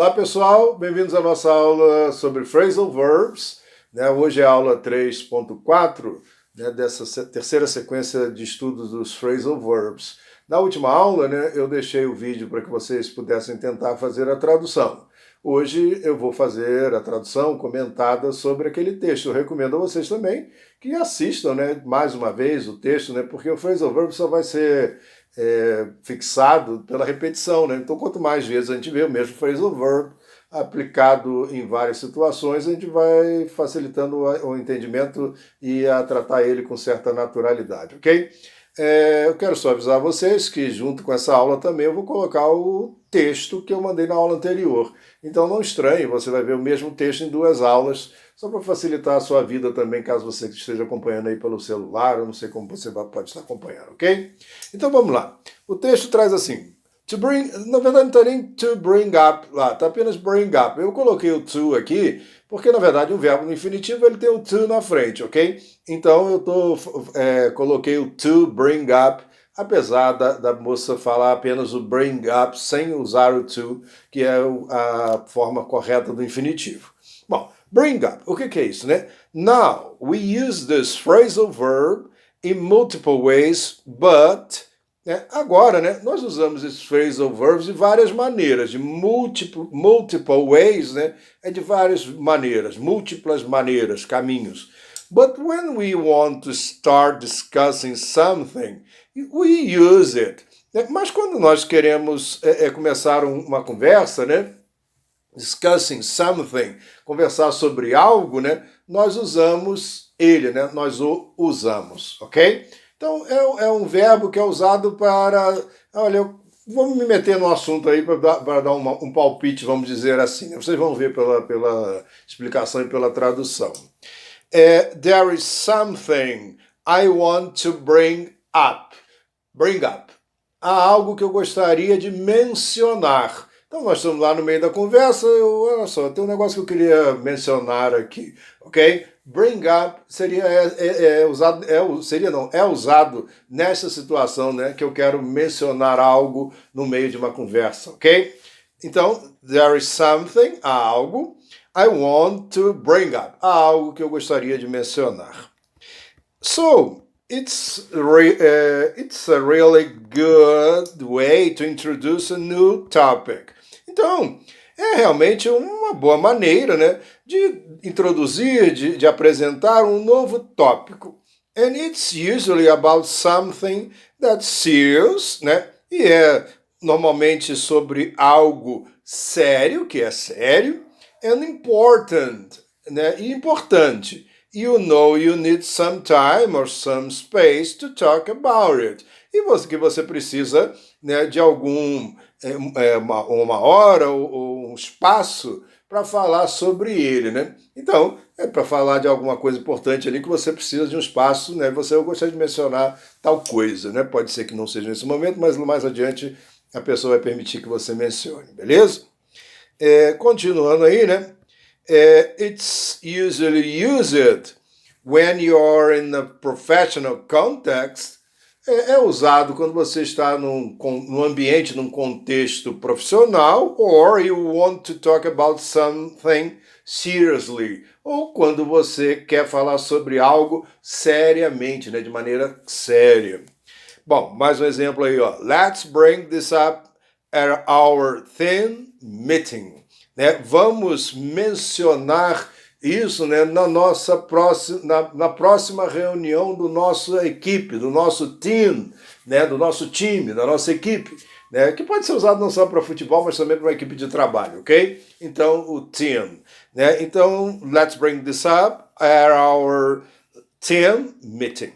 Olá pessoal, bem-vindos à nossa aula sobre phrasal verbs. Hoje é a aula 3.4 dessa terceira sequência de estudos dos phrasal verbs. Na última aula eu deixei o vídeo para que vocês pudessem tentar fazer a tradução. Hoje eu vou fazer a tradução comentada sobre aquele texto. Eu recomendo a vocês também que assistam mais uma vez o texto, porque o phrasal verb só vai ser fixado pela repetição, Então, quanto mais vezes a gente vê o mesmo phrasal verb aplicado em várias situações, a gente vai facilitando o entendimento e a tratar ele com certa naturalidade, ok? Eu quero só avisar vocês que junto com essa aula também eu vou colocar o texto que eu mandei na aula anterior. Então não estranhe, você vai ver o mesmo texto em duas aulas, só para facilitar a sua vida também, caso você esteja acompanhando aí pelo celular, eu não sei como você pode estar acompanhando, ok? Então vamos lá. O texto traz assim, to bring, na verdade não está nem to bring up lá, está apenas bring up. Eu coloquei o to aqui, porque na verdade um verbo no infinitivo ele tem o to na frente, ok? Então eu coloquei o to bring up, apesar da moça falar apenas o bring up sem usar o to, que é a forma correta do infinitivo. Bom, bring up, o que é isso, Now, we use this phrasal verb in multiple ways, but... Agora, nós usamos esses phrasal verbs de várias maneiras, de multiple ways, é de várias maneiras, múltiplas maneiras, caminhos. But when we want to start discussing something, we use it. Mas quando nós queremos começar uma conversa, discussing something, conversar sobre algo, nós usamos ele, nós o usamos, ok? Então, é um verbo que é usado para... Olha, vamos me meter no assunto aí para dar um palpite, vamos dizer assim. Vocês vão ver pela explicação e pela tradução. There is something I want to bring up. Bring up. Há algo que eu gostaria de mencionar. Então, nós estamos lá no meio da conversa, olha só, tem um negócio que eu queria mencionar aqui, ok? Bring up é usado nessa situação, que eu quero mencionar algo no meio de uma conversa, ok? Então, there is something, há algo, I want to bring up, há algo que eu gostaria de mencionar. So, it's a really good way to introduce a new topic. Então, é realmente uma boa maneira, de introduzir, de apresentar um novo tópico. And it's usually about something that's serious, E é normalmente sobre algo sério, que é sério, and important, e importante. You know you need some time or some space to talk about it. E que você precisa de uma hora ou um espaço para falar sobre ele, Então, é para falar de alguma coisa importante ali que você precisa de um espaço, eu gostaria de mencionar tal coisa, Pode ser que não seja nesse momento, mas mais adiante a pessoa vai permitir que você mencione, beleza? Continuando aí, it's usually used when you're in a professional context. É usado quando você está num ambiente, num contexto profissional, or you want to talk about something seriously, ou quando você quer falar sobre algo seriamente, de maneira séria. Bom, mais um exemplo aí, ó. Let's bring this up at our team meeting. Vamos mencionar isso na próxima reunião do nosso equipe, do nosso team, do nosso time, da nossa equipe, que pode ser usado não só para futebol, mas também para uma equipe de trabalho, ok? Então, o team. Então, let's bring this up at our team meeting.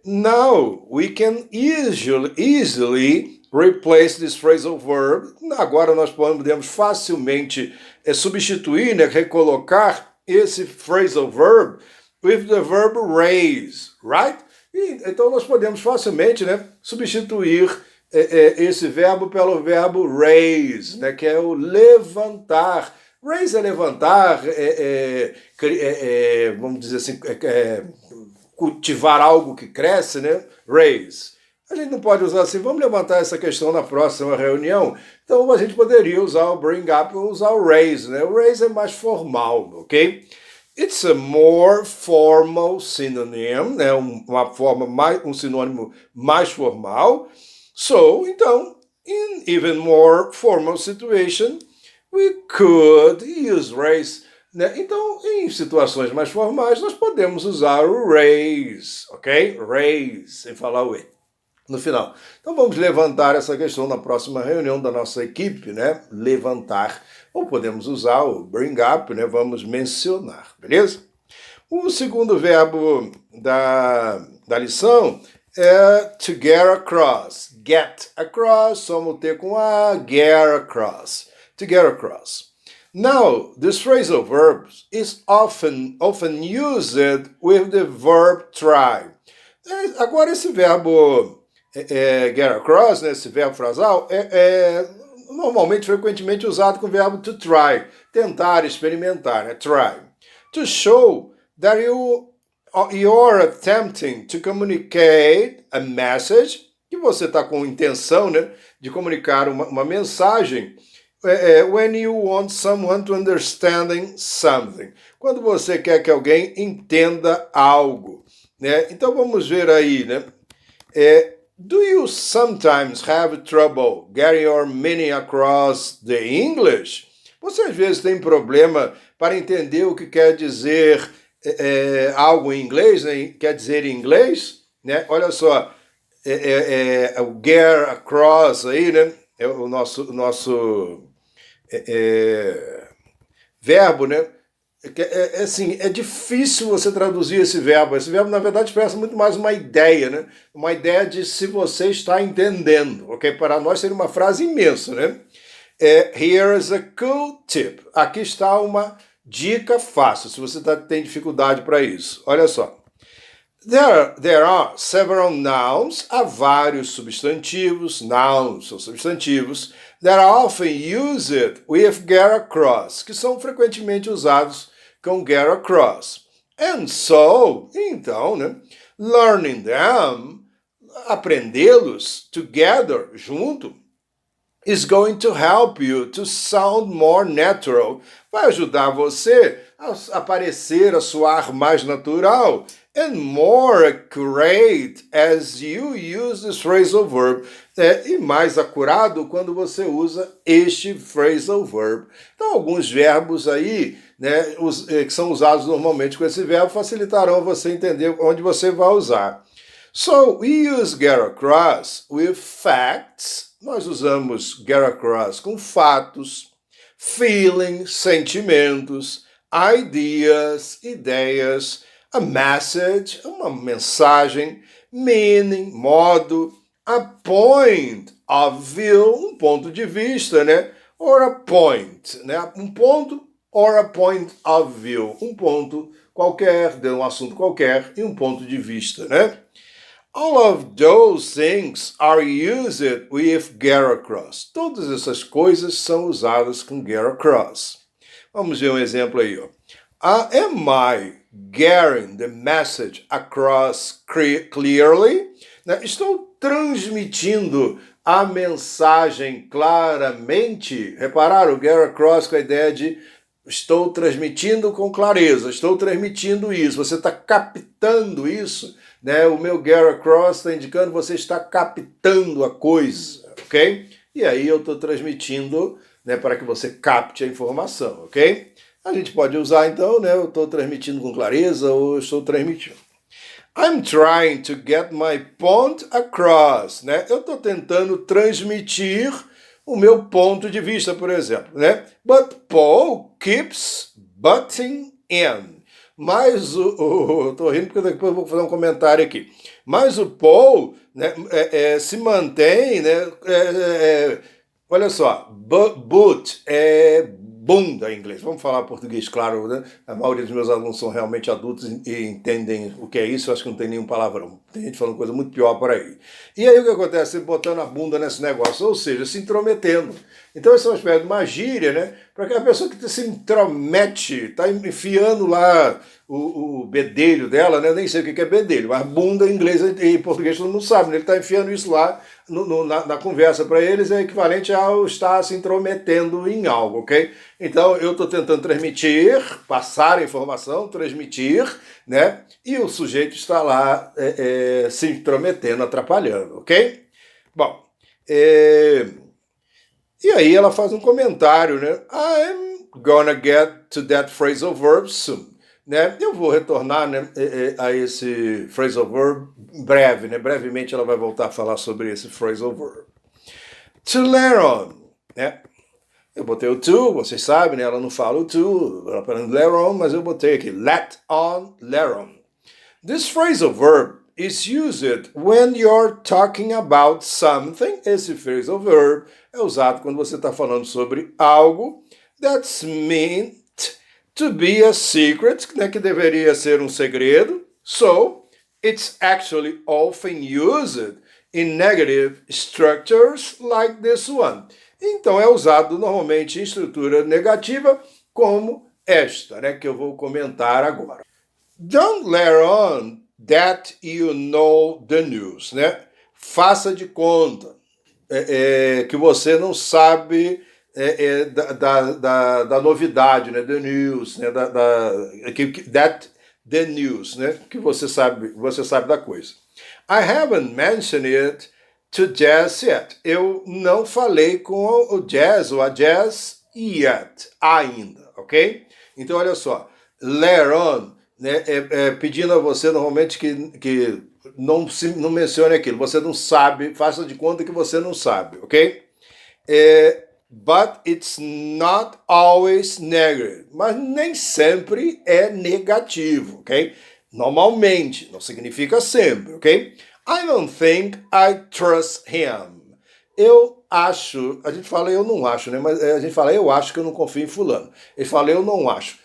Now, we can easily replace this phrasal verb. Agora nós podemos facilmente substituir, recolocar esse phrasal verb with the verb raise, right? Então nós podemos facilmente substituir esse verbo pelo verbo raise, que é o levantar. Raise é levantar, vamos dizer assim, cultivar algo que cresce, raise. A gente não pode usar assim, vamos levantar essa questão na próxima reunião. Então a gente poderia usar o bring up ou usar o raise, né? O raise é mais formal, ok? It's a more formal synonym, né? Uma forma mais, um sinônimo mais formal. So, então, in even more formal situation, we could use raise. Né? Então, em situações mais formais, nós podemos usar o raise, ok? Raise, sem falar o e no final. Então vamos levantar essa questão na próxima reunião da nossa equipe, né? Levantar. Ou podemos usar o bring up, né? Vamos mencionar, beleza? O segundo verbo da lição é to get across. Get across, somos o T com A, get across. To get across. Now, this phrasal verb is often used with the verb try. Agora esse verbo get across, né, esse verbo frasal, normalmente, frequentemente usado com o verbo to try, tentar, experimentar, né, try. To show that you're attempting to communicate a message, que você está com intenção, né, de comunicar uma mensagem, when you want someone to understand something, quando você quer que alguém entenda algo, né? Então vamos ver aí, né? Do you sometimes have trouble getting your meaning across the English? Você às vezes tem problema para entender o que quer dizer algo em inglês, né? Quer dizer em inglês, né? Olha só, o get across aí, né? É o nosso verbo, né? Assim, é difícil você traduzir esse verbo. Esse verbo, na verdade, expressa muito mais uma ideia, né? Uma ideia de se você está entendendo, ok? Para nós seria uma frase imensa, né? Here is a cool tip. Aqui está uma dica fácil, se você tem dificuldade para isso. Olha só. There are several nouns, há vários substantivos, nouns são substantivos, that are often used with get across, que são frequentemente usados com get across. And so, então, né, learning them, aprendê-los together, junto, is going to help you to sound more natural. Vai ajudar você a parecer, a soar mais natural and more accurate as you use this phrasal verb. E mais acurado quando você usa este phrasal verb. Então, alguns verbos aí, né, que são usados normalmente com esse verbo, facilitarão você entender onde você vai usar. So, we use get across with facts. Nós usamos get across com fatos, feelings, sentimentos, ideas, ideias, a message, uma mensagem, meaning, modo, a point of view, um ponto de vista, né? Or a point, né? Um ponto or a point of view, um ponto qualquer, de um assunto qualquer e um ponto de vista, né? All of those things are used with get across. Todas essas coisas são usadas com get across. Vamos ver um exemplo aí, ó. Am I getting the message across clearly? Estou transmitindo a mensagem claramente. Repararam? O get across com a ideia de estou transmitindo com clareza, estou transmitindo isso. Você está captando isso, né? O meu get across está indicando que você está captando a coisa, ok? E aí eu estou transmitindo, né, para que você capte a informação, ok? A gente pode usar, então, né? Eu estou transmitindo com clareza ou eu estou transmitindo. I'm trying to get my point across, né? Eu estou tentando transmitir o meu ponto de vista, por exemplo, né? But Paul keeps butting in. Mas eu estou rindo porque depois eu vou fazer um comentário aqui. Mas o Paul, né, se mantém, né? Olha só, but é bunda em inglês. Vamos falar português, claro, né? A maioria dos meus alunos são realmente adultos e entendem o que é isso. Eu acho que não tem nenhum palavrão. Tem gente falando coisa muito pior por aí. E aí o que acontece? Botando a bunda nesse negócio, ou seja, se intrometendo. Então essa é uma espécie de uma gíria, né? Para aquela pessoa que se intromete, está enfiando lá o bedelho dela, né? Nem sei o que é bedelho, mas bunda em inglês e em português todo mundo sabe, né? Ele está enfiando isso lá na conversa. Para eles é equivalente ao estar se intrometendo em algo, ok? Então eu estou tentando transmitir, passar a informação, transmitir, né? E o sujeito está lá se intrometendo, atrapalhando, ok? Bom, e aí ela faz um comentário, né? I'm gonna get to that phrasal verb soon. Né? Eu vou retornar, né, a esse phrasal verb breve, né? Brevemente ela vai voltar a falar sobre esse phrasal verb. To let on, né? Eu botei o to, vocês sabem, né? Ela não fala o to, ela fala let on, mas eu botei aqui let on, let on. This phrasal verb is used when you're talking about something. Esse phrasal verb é usado quando você está falando sobre algo that's meant to be a secret, né, que deveria ser um segredo. So, it's actually often used in negative structures like this one. Então, é usado normalmente em estrutura negativa como esta, né, que eu vou comentar agora. Don't let on that you know the news, né? Faça de conta que você não sabe da novidade, né? The news, né? That the news, né? Que você sabe da coisa. I haven't mentioned it to Jazz yet. Eu não falei com o Jazz ou a Jazz yet, ainda, ok? Então olha só, let on, né? Pedindo a você normalmente que não mencione aquilo, você não sabe, faça de conta que você não sabe, ok? But it's not always negative. Mas nem sempre é negativo, ok? Normalmente, não significa sempre, ok? I don't think I trust him. Eu acho, a gente fala eu não acho, né? Mas a gente fala eu acho que eu não confio em fulano. Ele fala eu não acho.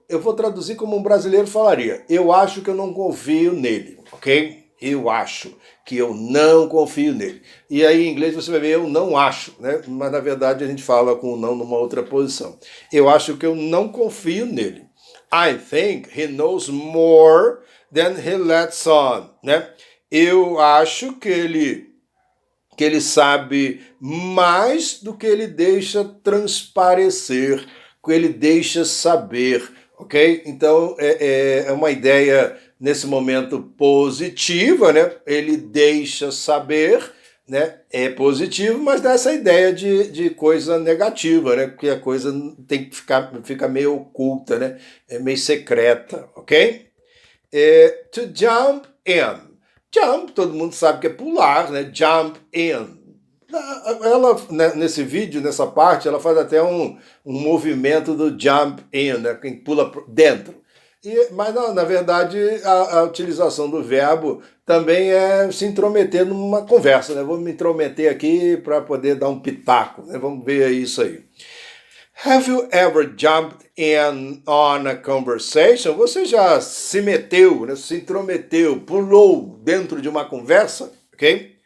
Eu vou traduzir como um brasileiro falaria. Eu acho que eu não confio nele, ok? Eu acho que eu não confio nele. E aí em inglês você vai ver eu não acho, né? Mas na verdade a gente fala com o não numa outra posição. Eu acho que eu não confio nele. I think he knows more than he lets on, né? Eu acho que ele sabe mais do que ele deixa transparecer, que ele deixa saber, ok? Então é uma ideia nesse momento positiva, né? Ele deixa saber, né? É positivo, mas dá essa ideia de coisa negativa, né? Porque a coisa tem que fica meio oculta, né? É meio secreta, ok? To jump in. Jump, todo mundo sabe que é pular, né? Jump in. Ela, né, nesse vídeo, nessa parte, ela faz até um movimento do jump in, né? Quem pula dentro. Mas, na verdade, a utilização do verbo também é se intrometer numa conversa, né? Vou me intrometer aqui para poder dar um pitaco, né? Vamos ver isso aí. Have you ever jumped in on a conversation? Você já se meteu, né? Se intrometeu, pulou dentro de uma conversa? Ok?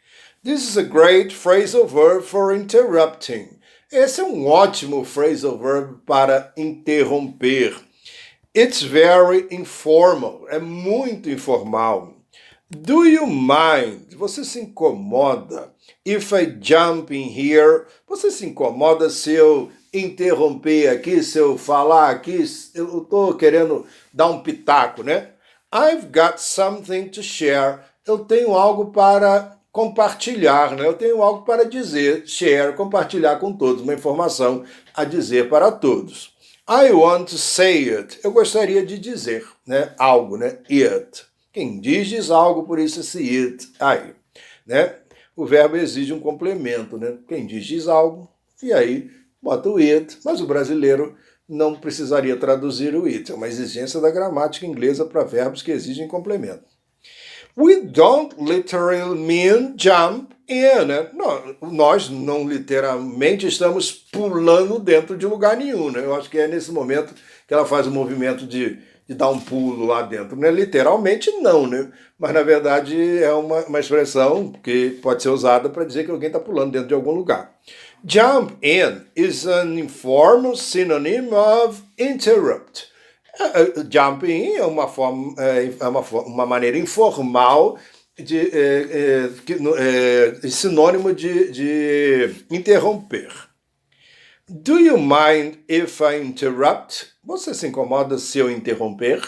This is a great phrasal verb for interrupting. Esse é um ótimo phrasal verb para interromper. It's very informal. É muito informal. Do you mind? Você se incomoda? If I jump in here? Você se incomoda se eu interromper aqui, se eu falar aqui? Eu estou querendo dar um pitaco, né? I've got something to share. Eu tenho algo para compartilhar, né? Eu tenho algo para dizer. Share, compartilhar com todos. Uma informação a dizer para todos. I want to say it. Eu gostaria de dizer, né? Algo, né? It. Quem diz algo, por isso esse it aí, né? O verbo exige um complemento, né? Quem diz algo, e aí bota o it, mas o brasileiro não precisaria traduzir o it. É uma exigência da gramática inglesa para verbos que exigem complemento. We don't literally mean jump in, né? Nós não literalmente estamos pulando dentro de lugar nenhum, né? Eu acho que é nesse momento que ela faz o movimento de de dar um pulo lá dentro, né? Literalmente não, né? Mas na verdade é uma expressão que pode ser usada para dizer que alguém está pulando dentro de algum lugar. Jump in is an informal synonym of interrupt. Jump in é uma maneira informal sinônimo de interromper. Do you mind if I interrupt? Você se incomoda se eu interromper?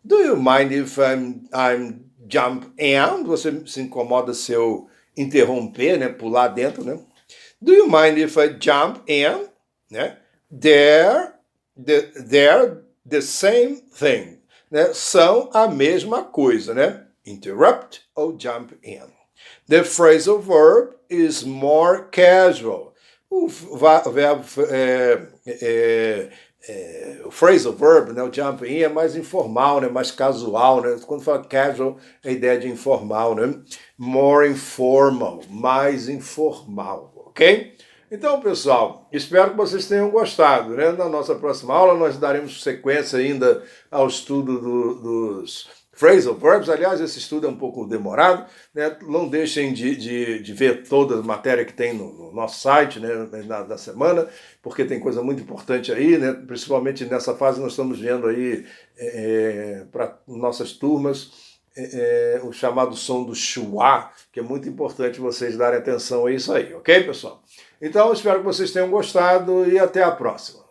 Do you mind if I'm jump in? Você se incomoda se eu interromper, né? Pular dentro, né? Do you mind if I jump in? Né? They're the same thing. Né? São a mesma coisa, né? Interrupt ou jump in. The phrasal verb is more casual. O verbo, o phrasal verb, né, o jump in, é mais informal, né, mais casual. Né? Quando fala casual, é a ideia de informal. Né? More informal, mais informal, ok? Então, pessoal, espero que vocês tenham gostado. Né? Na nossa próxima aula, nós daremos sequência ainda ao estudo dos phrasal verbs. Aliás, esse estudo é um pouco demorado, né? Não deixem de ver toda a matéria que tem no nosso site, né, da semana, porque tem coisa muito importante aí, né? Principalmente nessa fase nós estamos vendo aí para nossas turmas o chamado som do schwa, que é muito importante vocês darem atenção a isso aí, ok, pessoal? Então, espero que vocês tenham gostado e até a próxima.